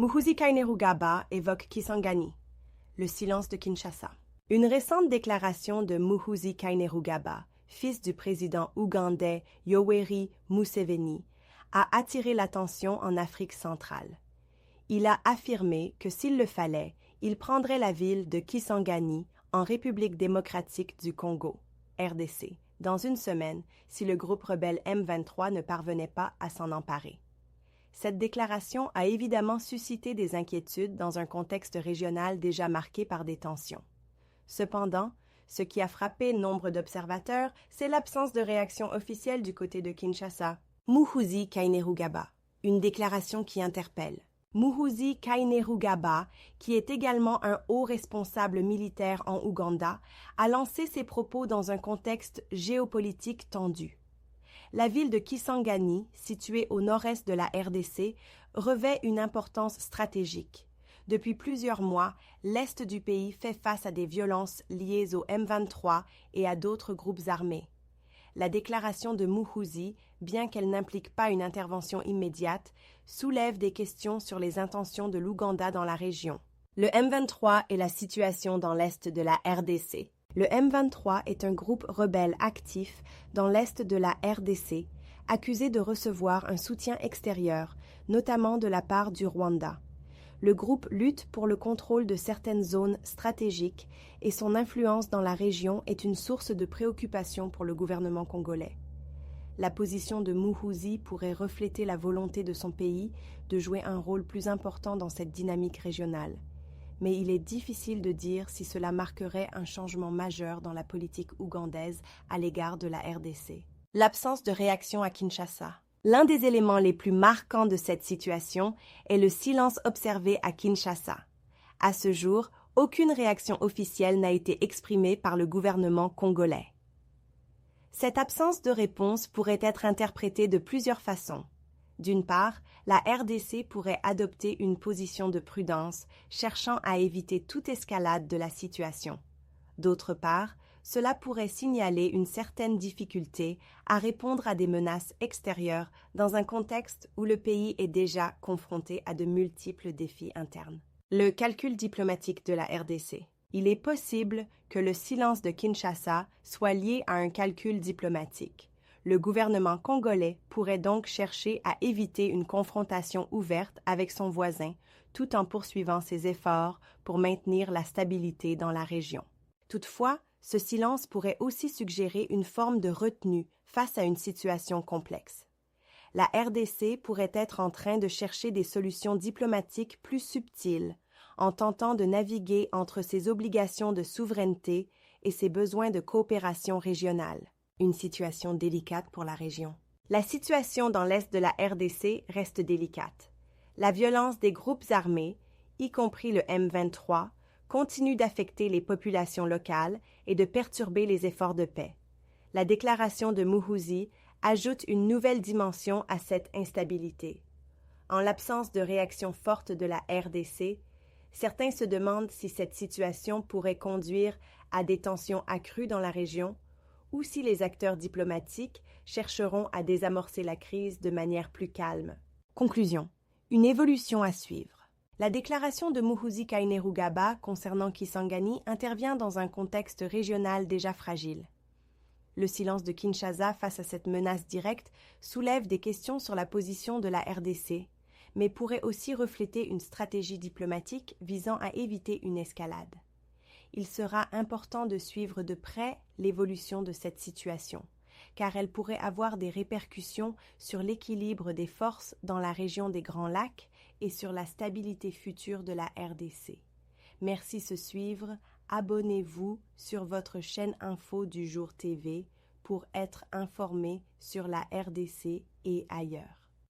Muhoozi Kainerugaba évoque Kisangani, le silence de Kinshasa. Une récente déclaration de Muhoozi Kainerugaba, fils du président ougandais Yoweri Museveni, a attiré l'attention en Afrique centrale. Il a affirmé que s'il le fallait, il prendrait la ville de Kisangani en République démocratique du Congo, RDC, dans une semaine si le groupe rebelle M23 ne parvenait pas à s'en emparer. Cette déclaration a évidemment suscité des inquiétudes dans un contexte régional déjà marqué par des tensions. Cependant, ce qui a frappé nombre d'observateurs, c'est l'absence de réaction officielle du côté de Kinshasa. Muhoozi Kainerugaba, une déclaration qui interpelle. Muhoozi Kainerugaba, qui est également un haut responsable militaire en Ouganda, a lancé ses propos dans un contexte géopolitique tendu. La ville de Kisangani, située au nord-est de la RDC, revêt une importance stratégique. Depuis plusieurs mois, l'est du pays fait face à des violences liées au M23 et à d'autres groupes armés. La déclaration de Muhoozi, bien qu'elle n'implique pas une intervention immédiate, soulève des questions sur les intentions de l'Ouganda dans la région. Le M23 et la situation dans l'est de la RDC. Le M23 est un groupe rebelle actif dans l'est de la RDC, accusé de recevoir un soutien extérieur, notamment de la part du Rwanda. Le groupe lutte pour le contrôle de certaines zones stratégiques et son influence dans la région est une source de préoccupation pour le gouvernement congolais. La position de Muhoozi pourrait refléter la volonté de son pays de jouer un rôle plus important dans cette dynamique régionale. Mais il est difficile de dire si cela marquerait un changement majeur dans la politique ougandaise à l'égard de la RDC. L'absence de réaction à Kinshasa. L'un des éléments les plus marquants de cette situation est le silence observé à Kinshasa. À ce jour, aucune réaction officielle n'a été exprimée par le gouvernement congolais. Cette absence de réponse pourrait être interprétée de plusieurs façons. D'une part, la RDC pourrait adopter une position de prudence, cherchant à éviter toute escalade de la situation. D'autre part, cela pourrait signaler une certaine difficulté à répondre à des menaces extérieures dans un contexte où le pays est déjà confronté à de multiples défis internes. Le calcul diplomatique de la RDC. Il est possible que le silence de Kinshasa soit lié à un calcul diplomatique. Le gouvernement congolais pourrait donc chercher à éviter une confrontation ouverte avec son voisin, tout en poursuivant ses efforts pour maintenir la stabilité dans la région. Toutefois, ce silence pourrait aussi suggérer une forme de retenue face à une situation complexe. La RDC pourrait être en train de chercher des solutions diplomatiques plus subtiles, en tentant de naviguer entre ses obligations de souveraineté et ses besoins de coopération régionale. Une situation délicate pour la région. La situation dans l'est de la RDC reste délicate. La violence des groupes armés, y compris le M23, continue d'affecter les populations locales et de perturber les efforts de paix. La déclaration de Muhoozi ajoute une nouvelle dimension à cette instabilité. En l'absence de réaction forte de la RDC, certains se demandent si cette situation pourrait conduire à des tensions accrues dans la région ou si les acteurs diplomatiques chercheront à désamorcer la crise de manière plus calme. Conclusion. Une évolution à suivre. La déclaration de Muhoozi Kainerugaba concernant Kisangani intervient dans un contexte régional déjà fragile. Le silence de Kinshasa face à cette menace directe soulève des questions sur la position de la RDC, mais pourrait aussi refléter une stratégie diplomatique visant à éviter une escalade. Il sera important de suivre de près l'évolution de cette situation, car elle pourrait avoir des répercussions sur l'équilibre des forces dans la région des Grands Lacs et sur la stabilité future de la RDC. Merci de suivre, abonnez-vous sur votre chaîne Info du Jour TV pour être informé sur la RDC et ailleurs.